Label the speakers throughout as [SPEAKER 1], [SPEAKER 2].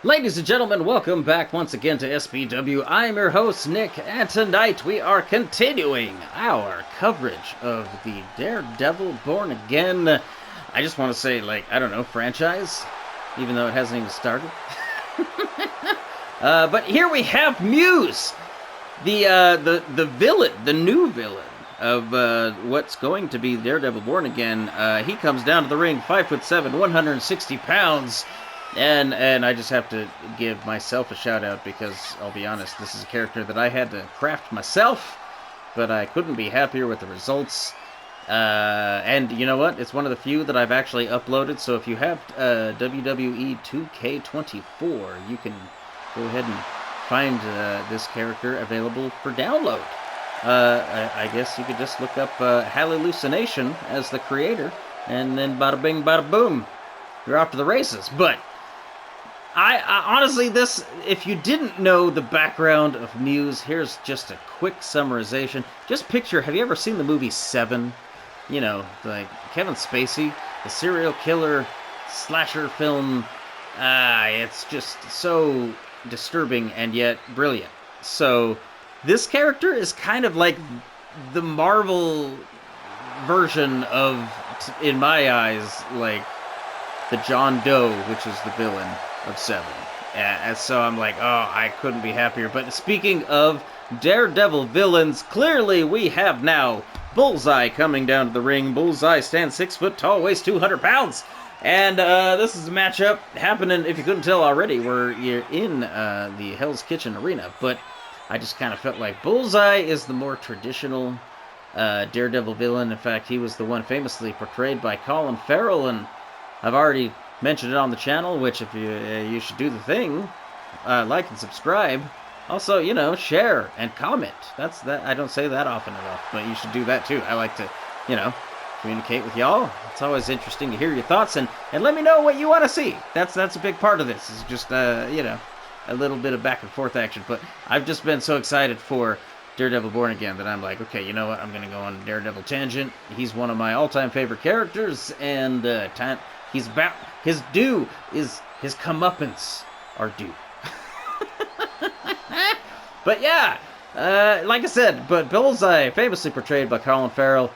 [SPEAKER 1] Ladies and gentlemen, welcome back once again to SBW. I'm your host, Nick, and tonight we are continuing our coverage of the Daredevil Born Again. I just want to say, I don't know, franchise, even though it hasn't even started. But here we have Muse, the villain, the new villain of what's going to be Daredevil Born Again. He comes down to the ring, 5'7", 160 pounds. And I just have to give myself a shout out because, I'll be honest, this is a character that I had to craft myself, but I couldn't be happier with the results. And you know what? It's one of the few that I've actually uploaded, so if you have WWE 2K24, you can go ahead and find this character available for download. I guess you could just look up Hallucination as the creator, and then bada bing, bada boom, you're off to the races. But I honestly, this, if you didn't know the background of Muse, here's just a quick summarization. Just picture, have you ever seen the movie Seven? You know, like Kevin Spacey, the serial killer slasher film. It's just so disturbing and yet brilliant. So this character is kind of like the Marvel version of, in my eyes, like the John Doe, which is the villain of Seven. And so I'm like, oh, I couldn't be happier. But speaking of Daredevil villains, clearly we have now Bullseye coming down to the ring. Bullseye stands 6 foot tall, weighs 200 pounds. And this is a matchup happening, if you couldn't tell already, where you're in the Hell's Kitchen arena. But I just kind of felt like Bullseye is the more traditional Daredevil villain. In fact, he was the one famously portrayed by Colin Farrell, and I've already mentioned it on the channel, which if you should do the thing, like and subscribe. Also, you know, share and comment. That's that. I don't say that often enough, but you should do that too. I like to, you know, communicate with y'all. It's always interesting to hear your thoughts and let me know what you want to see. That's a big part of this. It's just you know, a little bit of back and forth action. But I've just been so excited for Daredevil Born Again that I'm like, okay, you know what? I'm gonna go on a Daredevil tangent. He's one of my all-time favorite characters, and he's about his due is his comeuppance are due. But yeah, like I said, but Bullseye, famously portrayed by Colin Farrell,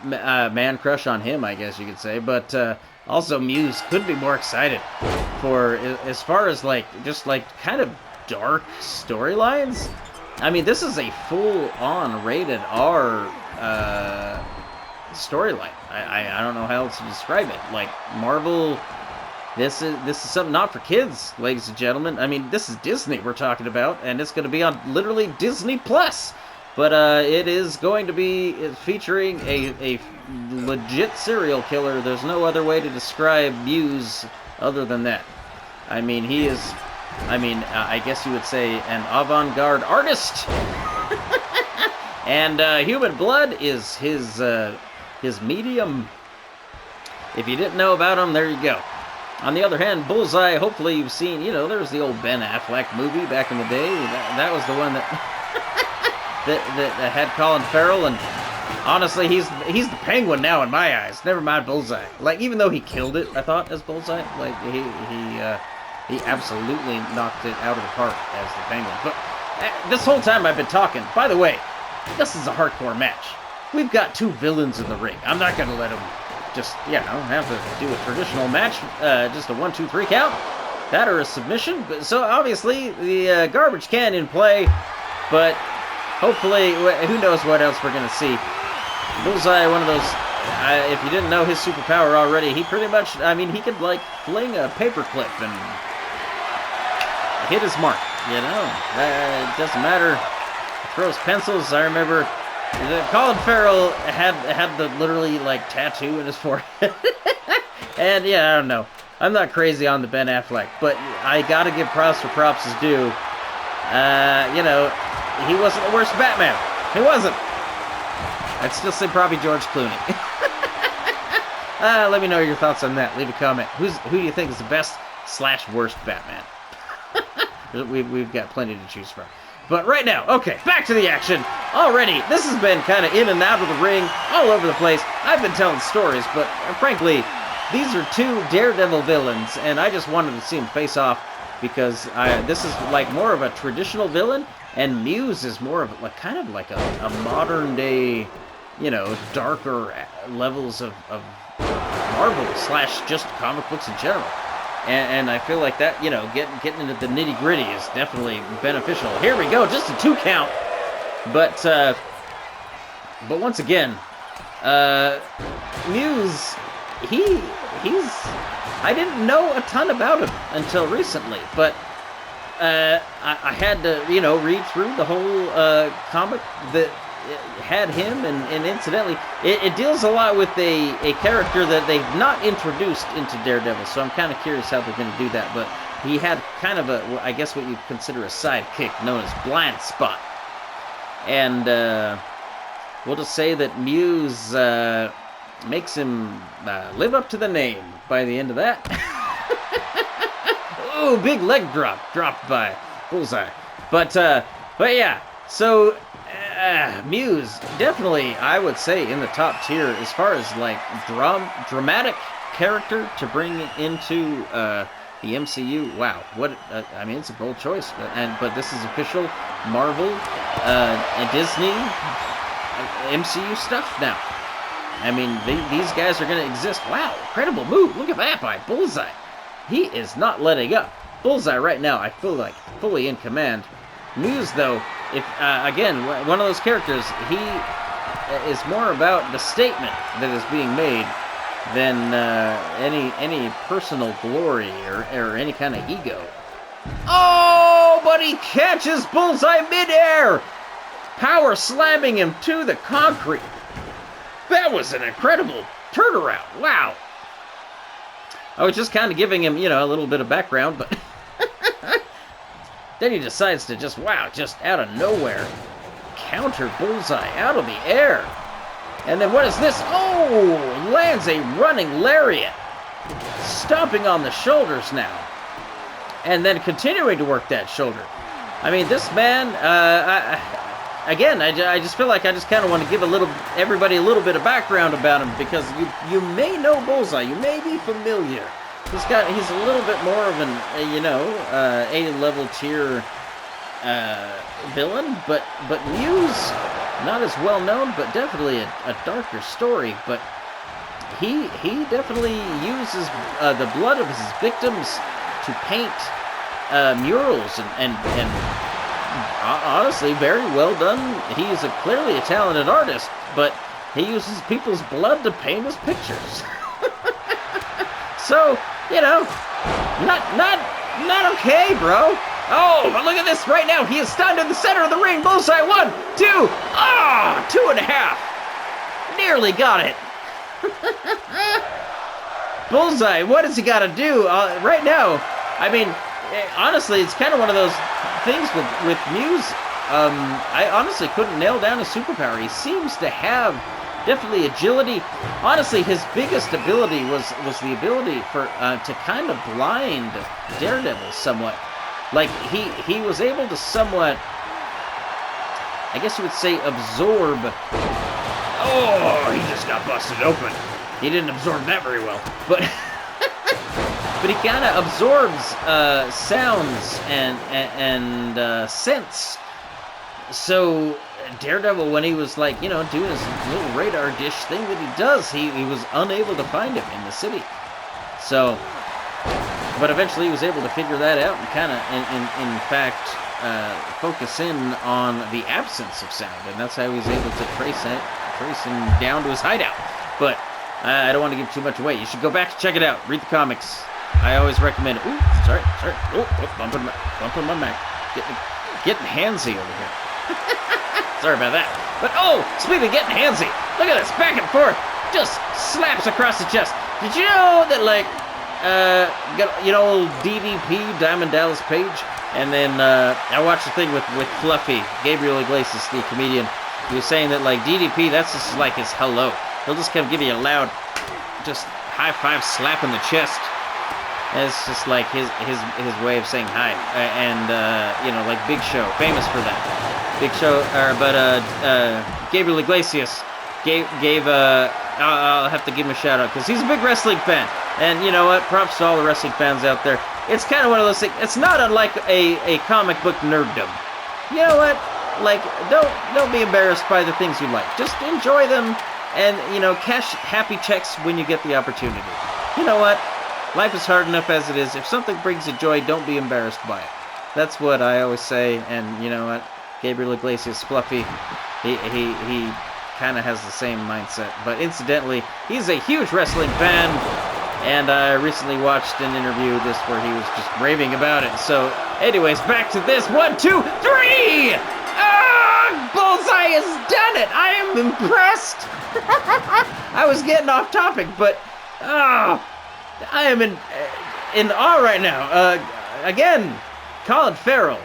[SPEAKER 1] man crush on him, I guess you could say. But also Muse, couldn't be more excited for, as far as just kind of dark storylines. I mean, this is a full-on rated R storyline. I don't know how else to describe it. Like Marvel, this is something not for kids, ladies and gentlemen. I mean, this is Disney we're talking about, and it's going to be on literally Disney Plus. But it is going to be featuring a legit serial killer. There's no other way to describe Muse other than that. I mean, he is, I guess you would say an avant-garde artist. And human blood is his medium. If you didn't know about him, there you go. On the other hand, Bullseye, hopefully you've seen, you know, there was the old Ben Affleck movie back in the day. That was the one that that had Colin Farrell, and honestly, he's the Penguin now in my eyes. Never mind Bullseye. Like, even though he killed it, I thought, as Bullseye, like he absolutely knocked it out of the park as the Penguin. But this whole time I've been talking. By the way, this is a hardcore match. We've got two villains in the ring. I'm not going to let them just, you know, have to do a traditional match, just a 1-2-3 count. That or a submission. So obviously the garbage can in play, but hopefully, who knows what else we're going to see. Bullseye, one of those, if you didn't know his superpower already, he pretty much, I mean, he could like fling a paperclip and hit his mark, you know. It doesn't matter. He throws pencils. I remember Colin Farrell had the literally like tattoo in his forehead. And yeah, I don't know. I'm not crazy on the Ben Affleck, but I gotta give props where props is due. You know, he wasn't the worst Batman. He wasn't. I'd still say probably George Clooney. Let me know your thoughts on that. Leave a comment. Who do you think is the best / worst Batman? We've got plenty to choose from. But right now, okay, back to the action. Already, this has been kind of in and out of the ring, all over the place. I've been telling stories, but frankly, these are two Daredevil villains, and I just wanted to see them face off. because this is like more of a traditional villain, and Muse is more of like kind of like a modern day, you know, darker levels of Marvel / just comic books in general. And I feel like that, you know, getting into the nitty gritty is definitely beneficial. Here we go, just a 2 count. But once again, Muse, he's I didn't know a ton about him until recently, but I had to, you know, read through the whole comic that had him, and incidentally, it deals a lot with a character that they've not introduced into Daredevil, so I'm kind of curious how they're going to do that, but he had kind of a, I guess what you'd consider a sidekick known as Blind Spot, and we'll just say that Muse makes him live up to the name by the end of that. Ooh, big leg dropped by Bullseye. But yeah, so Muse, definitely, I would say, in the top tier as far as, like, dramatic character to bring into the MCU. Wow, what, I mean, it's a bold choice, but this is official Marvel and Disney MCU stuff now. I mean, these guys are going to exist. Wow, incredible move. Look at that by Bullseye. He is not letting up. Bullseye right now, I feel like, fully in command. Muse, though, if again, one of those characters, he is more about the statement that is being made than any personal glory or any kind of ego. Oh, but he catches Bullseye midair! Power slamming him to the concrete. That was an incredible turnaround. Wow. I was just kind of giving him, you know, a little bit of background, but then he decides to just, wow, just out of nowhere, counter Bullseye out of the air. And then what is this? Oh, lands a running lariat, stomping on the shoulders now, and then continuing to work that shoulder. I mean, this man, I just feel like I just kind of want to give everybody a little bit of background about him, because you may know Bullseye, you may be familiar. He's a little bit more of an, you know, A-level tier villain, but Muse, not as well known, but definitely a darker story. But he definitely uses the blood of his victims to paint murals, and honestly, very well done. He is clearly a talented artist, but he uses people's blood to paint his pictures. So, you know, not okay, bro. Oh, but look at this right now. He is stunned in the center of the ring. Bullseye, 1, 2, 2.5. Nearly got it. Bullseye, what has he got to do right now? I mean, honestly, it's kind of one of those things with Muse. I honestly couldn't nail down his superpower. He seems to have definitely agility. Honestly, his biggest ability was the ability to kind of blind Daredevil somewhat. Like, he was able to somewhat, I guess you would say, absorb. Oh, he just got busted open. He didn't absorb that very well, but but he kind of absorbs sounds and scents. So Daredevil, when he was, like, you know, doing his little radar dish thing that he does, he was unable to find him in the city. So, but eventually he was able to figure that out and kind of, in fact, focus in on the absence of sound, and that's how he was able to trace him down to his hideout. But I don't want to give too much away. You should go back and check it out. Read the comics. I always recommend it. Ooh, sorry. Oh, bumping my Mac. Getting handsy over here. Sorry about that. But, oh, speaking of getting handsy, look at this, back and forth, just slaps across the chest. Did you know that, like, you know, old DDP, Diamond Dallas Page, and then I watched the thing with Fluffy, Gabriel Iglesias, the comedian. He was saying that, like, DDP, that's just like his hello. He'll just kind of give you a loud, just high five slap in the chest. And it's just like his way of saying hi. And you know, like Big Show, famous for that. Big Show, but Gabriel Iglesias gave I'll have to give him a shout out because he's a big wrestling fan, And you know what? Props to all the wrestling fans out there. It's kind of one of those things. It's not unlike a comic book nerddom. You know what? Like, don't be embarrassed by the things you like. Just enjoy them, and you know, cash happy checks when you get the opportunity. You know what? Life is hard enough as it is. If something brings you joy, don't be embarrassed by it. That's what I always say. And you know what? Gabriel Iglesias, Fluffy, he kind of has the same mindset. But incidentally, he's a huge wrestling fan. And I recently watched an interview with this where he was just raving about it. So, anyways, back to this. 1, 2, 3! Bullseye has done it! I am impressed! I was getting off topic, but I am in awe right now. Again, Colin Farrell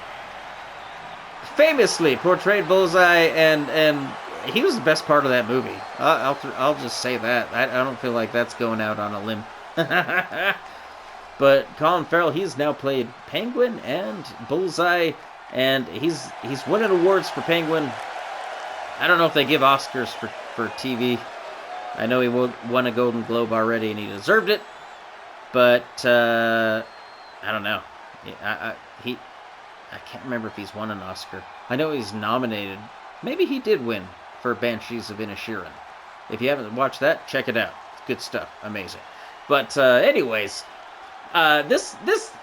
[SPEAKER 1] famously portrayed Bullseye, and he was the best part of that movie. I'll just say that. I don't feel like that's going out on a limb. But Colin Farrell, he's now played Penguin and Bullseye, and he's winning awards for Penguin. I don't know if they give Oscars for TV. I know he won a Golden Globe already, and he deserved it. But I don't know. I can't remember if he's won an Oscar. I know he's nominated. Maybe he did win for Banshees of Inisherin. If you haven't watched that, check it out. It's good stuff. Amazing. But anyways, this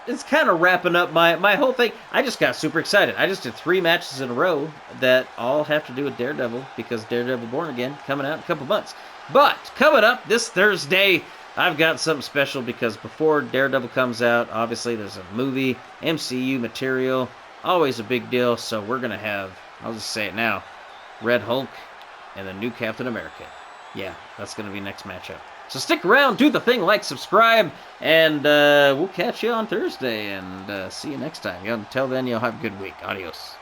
[SPEAKER 1] is kind of wrapping up my whole thing. I just got super excited. I just did 3 matches in a row that all have to do with Daredevil, because Daredevil Born Again coming out in a couple months. But coming up this Thursday, I've got something special, because before Daredevil comes out, obviously there's a movie, MCU material, always a big deal. So we're going to have, I'll just say it now, Red Hulk and the new Captain America. Yeah, that's going to be next matchup. So stick around, do the thing, like, subscribe, and we'll catch you on Thursday, and see you next time. Until then, you'll have a good week. Adios.